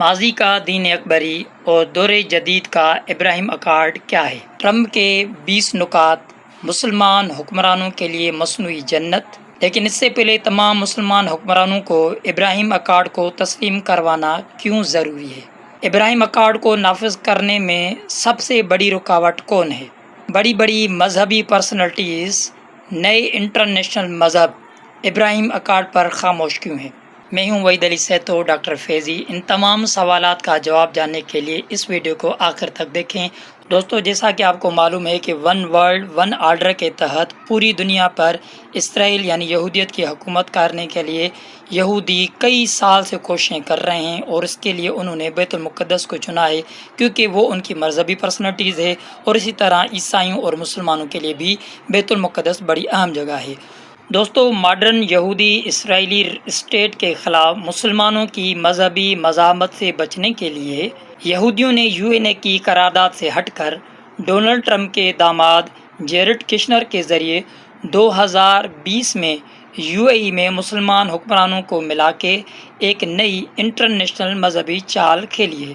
ماضی کا دین اکبری اور دور جدید کا ابراہیم اکارڈ کیا ہے؟ ٹرمپ کے 20 نکات مسلمان حکمرانوں کے لیے مصنوعی جنت۔ لیکن اس سے پہلے تمام مسلمان حکمرانوں کو ابراہیم اکارڈ کو تسلیم کروانا کیوں ضروری ہے؟ ابراہیم اکارڈ کو نافذ کرنے میں سب سے بڑی رکاوٹ کون ہے؟ بڑی بڑی مذہبی پرسنالٹیز، نئے انٹرنیشنل مذہب ابراہیم اکارڈ پر خاموش کیوں ہیں؟ میں ہوں وحید علی سیتو، ڈاکٹر فیضی۔ ان تمام سوالات کا جواب جاننے کے لیے اس ویڈیو کو آخر تک دیکھیں۔ دوستو، جیسا کہ آپ کو معلوم ہے کہ ون ورلڈ ون آرڈر کے تحت پوری دنیا پر اسرائیل یعنی یہودیت کی حکومت کرنے کے لیے یہودی کئی سال سے کوششیں کر رہے ہیں، اور اس کے لیے انہوں نے بیت المقدس کو چنا ہے کیونکہ وہ ان کی مذہبی پرسنالٹیز ہے، اور اسی طرح عیسائیوں اور مسلمانوں کے لیے بھی بیت المقدس بڑی اہم جگہ ہے۔ دوستو، ماڈرن یہودی اسرائیلی اسٹیٹ کے خلاف مسلمانوں کی مذہبی مزاحمت سے بچنے کے لیے یہودیوں نے UN کی قرارداد سے ہٹ کر ڈونلڈ ٹرمپ کے داماد جیرڈ کشنر کے ذریعے 2020 میں UAE میں مسلمان حکمرانوں کو ملا کے ایک نئی انٹرنیشنل مذہبی چال کھیلی ہے،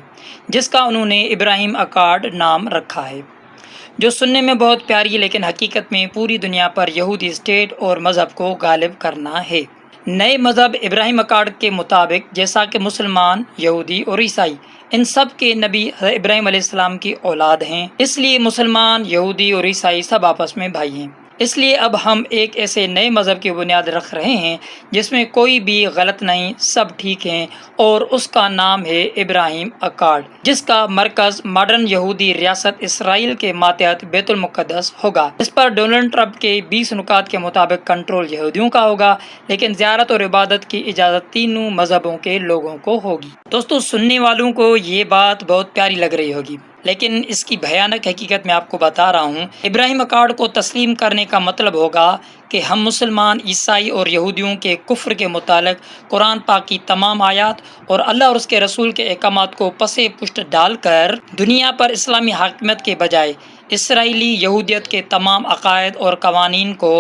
جس کا انہوں نے ابراہیم اکارڈ نام رکھا ہے، جو سننے میں بہت پیاری ہے لیکن حقیقت میں پوری دنیا پر یہودی اسٹیٹ اور مذہب کو غالب کرنا ہے۔ نئے مذہب ابراہیم اکارڈ کے مطابق، جیسا کہ مسلمان، یہودی اور عیسائی ان سب کے نبی حضرت ابراہیم علیہ السلام کی اولاد ہیں، اس لیے مسلمان، یہودی اور عیسائی سب آپس میں بھائی ہیں۔ اس لیے اب ہم ایک ایسے نئے مذہب کی بنیاد رکھ رہے ہیں جس میں کوئی بھی غلط نہیں، سب ٹھیک ہیں، اور اس کا نام ہے ابراہیم اکارڈ، جس کا مرکز ماڈرن یہودی ریاست اسرائیل کے ماتحت بیت المقدس ہوگا۔ اس پر ڈونلڈ ٹرمپ کے 20 نکات کے مطابق کنٹرول یہودیوں کا ہوگا، لیکن زیارت اور عبادت کی اجازت تینوں مذہبوں کے لوگوں کو ہوگی۔ دوستو، سننے والوں کو یہ بات بہت پیاری لگ رہی ہوگی، لیکن اس کی بھیانک حقیقت میں آپ کو بتا رہا ہوں۔ ابراہیم اکارڈ کو تسلیم کرنے کا مطلب ہوگا کہ ہم مسلمان، عیسائی اور یہودیوں کے کفر کے متعلق قرآن پاک کی تمام آیات اور اللہ اور اس کے رسول کے احکامات کو پس پشت ڈال کر دنیا پر اسلامی حاکمیت کے بجائے اسرائیلی یہودیت کے تمام عقائد اور قوانین کو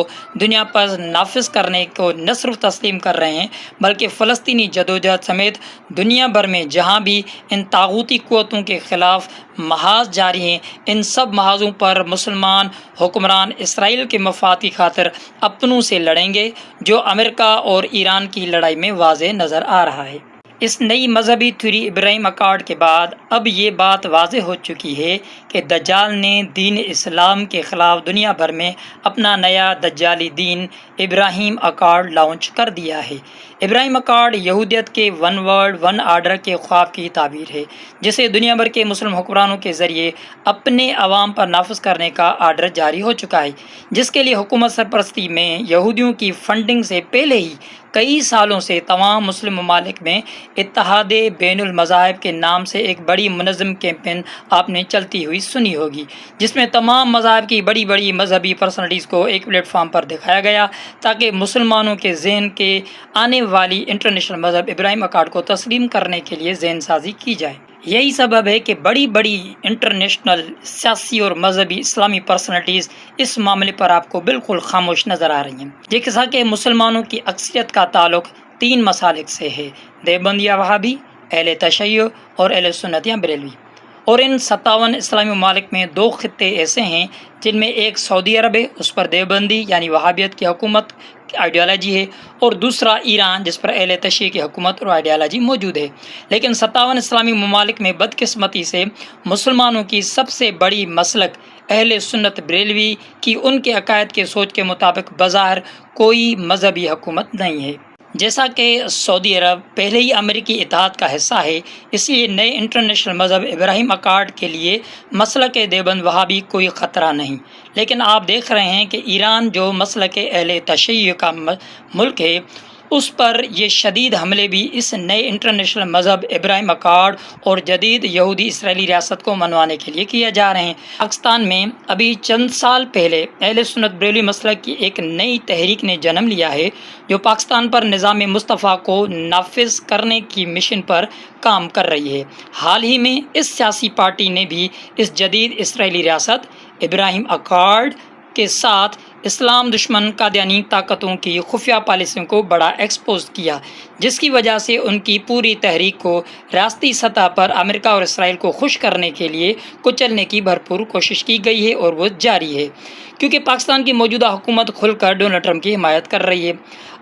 دنیا پر نافذ کرنے کو نہ صرف تسلیم کر رہے ہیں، بلکہ فلسطینی جدوجہد سمیت دنیا بھر میں جہاں بھی ان طاغوتی قوتوں کے خلاف محاذ جاری ہیں، ان سب محاذوں پر مسلمان حکمران اسرائیل کے مفاد کی خاطر اپنوں سے لڑیں گے، جو امریکہ اور ایران کی لڑائی میں واضح نظر آ رہا ہے۔ اس نئی مذہبی تھیوری ابراہیم اکارڈ کے بعد اب یہ بات واضح ہو چکی ہے کہ دجال نے دین اسلام کے خلاف دنیا بھر میں اپنا نیا دجالی دین ابراہیم اکارڈ لانچ کر دیا ہے۔ ابراہیم اکارڈ یہودیت کے ون ورلڈ ون آرڈر کے خواب کی تعبیر ہے، جسے دنیا بھر کے مسلم حکمرانوں کے ذریعے اپنے عوام پر نافذ کرنے کا آرڈر جاری ہو چکا ہے، جس کے لیے حکومت سرپرستی میں یہودیوں کی فنڈنگ سے پہلے ہی کئی سالوں سے تمام مسلم ممالک میں اتحاد بین المذاہب کے نام سے ایک بڑی منظم کیمپین آپ نے چلتی ہوئی سنی ہوگی، جس میں تمام مذاہب کی بڑی بڑی مذہبی پرسنالٹیز کو ایک پلیٹ فارم پر دکھایا گیا تاکہ مسلمانوں کے ذہن کے آنے والی انٹرنیشنل مذہب ابراہیم اکارڈ کو تسلیم کرنے کے لیے ذہن سازی کی جائے۔ یہی سبب ہے کہ بڑی بڑی انٹرنیشنل سیاسی اور مذہبی اسلامی پرسنالٹیز اس معاملے پر آپ کو بالکل خاموش نظر آ رہی ہیں۔ جیسا کہ مسلمانوں کی اکثریت کا تعلق 3 مسالک سے ہے: دیوبند یا وہابی، اہل تشیع اور اہل سنت یا بریلوی، اور ان 57 اسلامی ممالک میں 2 خطے ایسے ہیں جن میں ایک سعودی عرب ہے، اس پر دیوبندی یعنی وہابیت کی حکومت کی آئیڈیالوجی ہے، اور دوسرا ایران، جس پر اہل تشیع کی حکومت اور آئیڈیالوجی موجود ہے۔ لیکن 57 اسلامی ممالک میں بدقسمتی سے مسلمانوں کی سب سے بڑی مسلک اہل سنت بریلوی کی ان کے عقائد کے سوچ کے مطابق بظاہر کوئی مذہبی حکومت نہیں ہے۔ جیسا کہ سعودی عرب پہلے ہی امریکی اتحاد کا حصہ ہے، اس لیے نئے انٹرنیشنل مذہب ابراہیم اکارڈ کے لیے مسلک دیوبند وہابی کوئی خطرہ نہیں۔ لیکن آپ دیکھ رہے ہیں کہ ایران، جو مسلک اہل تشیع کا ملک ہے، اس پر یہ شدید حملے بھی اس نئے انٹرنیشنل مذہب ابراہیم اکارڈ اور جدید یہودی اسرائیلی ریاست کو منوانے کے لیے کیے جا رہے ہیں۔ پاکستان میں ابھی چند سال پہلے اہل سنت بریلوی مسلک کی ایک نئی تحریک نے جنم لیا ہے، جو پاکستان پر نظام مصطفیٰ کو نافذ کرنے کی مشن پر کام کر رہی ہے۔ حال ہی میں اس سیاسی پارٹی نے بھی اس جدید اسرائیلی ریاست ابراہیم اکارڈ کے ساتھ اسلام دشمن قادیانی طاقتوں کی خفیہ پالیسیوں کو بڑا ایکسپوز کیا، جس کی وجہ سے ان کی پوری تحریک کو ریاستی سطح پر امریکہ اور اسرائیل کو خوش کرنے کے لیے کچلنے کی بھرپور کوشش کی گئی ہے اور وہ جاری ہے، کیونکہ پاکستان کی موجودہ حکومت کھل کر ڈونلڈ ٹرمپ کی حمایت کر رہی ہے۔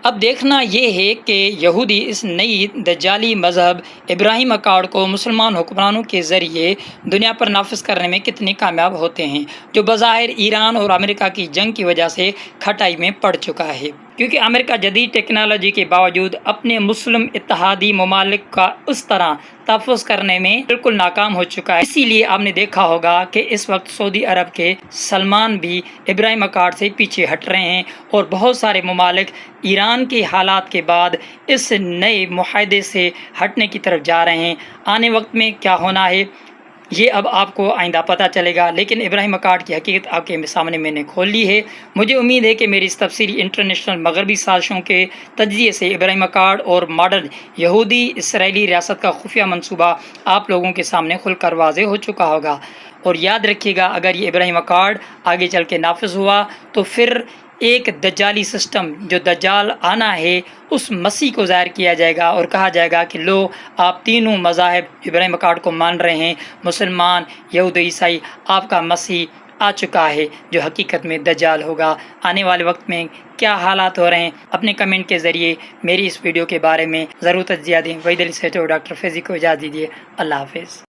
اب دیکھنا یہ ہے کہ یہودی اس نئی دجالی مذہب ابراہیم اکارڈ کو مسلمان حکمرانوں کے ذریعے دنیا پر نافذ کرنے میں کتنے کامیاب ہوتے ہیں، جو بظاہر ایران اور امریکہ کی جنگ کی وجہ سے کھٹائی میں پڑ چکا ہے، کیونکہ امریکہ جدید ٹیکنالوجی کے باوجود اپنے مسلم اتحادی ممالک کا اس طرح تحفظ کرنے میں بالکل ناکام ہو چکا ہے۔ اسی لیے آپ نے دیکھا ہوگا کہ اس وقت سعودی عرب کے سلمان بھی ابراہیم اکارڈ سے پیچھے ہٹ رہے ہیں، اور بہت سارے ممالک ایران کے حالات کے بعد اس نئے معاہدے سے ہٹنے کی طرف جا رہے ہیں۔ آنے وقت میں کیا ہونا ہے یہ اب آپ کو آئندہ پتہ چلے گا، لیکن ابراہیم اکارڈ کی حقیقت آپ کے سامنے میں نے کھول لی ہے۔ مجھے امید ہے کہ میری اس تفصیلی انٹرنیشنل مغربی سازشوں کے تجزیے سے ابراہیم اکارڈ اور ماڈرن یہودی اسرائیلی ریاست کا خفیہ منصوبہ آپ لوگوں کے سامنے کھل کر واضح ہو چکا ہوگا۔ اور یاد رکھیے گا، اگر یہ ابراہیم اکارڈ آگے چل کے نافذ ہوا تو پھر ایک دجالی سسٹم، جو دجال آنا ہے، اس مسیح کو ظاہر کیا جائے گا اور کہا جائے گا کہ لو، آپ تینوں مذاہب ابراہیم اکارڈ کو مان رہے ہیں، مسلمان، یہود و عیسائی، آپ کا مسیح آ چکا ہے جو حقیقت میں دجال ہوگا۔ آنے والے وقت میں کیا حالات ہو رہے ہیں، اپنے کمنٹ کے ذریعے میری اس ویڈیو کے بارے میں ضرور تجزیہ دیں۔ وحید علی سیٹھ اور ڈاکٹر فیضی کو اجازت دیجیے۔ اللہ حافظ۔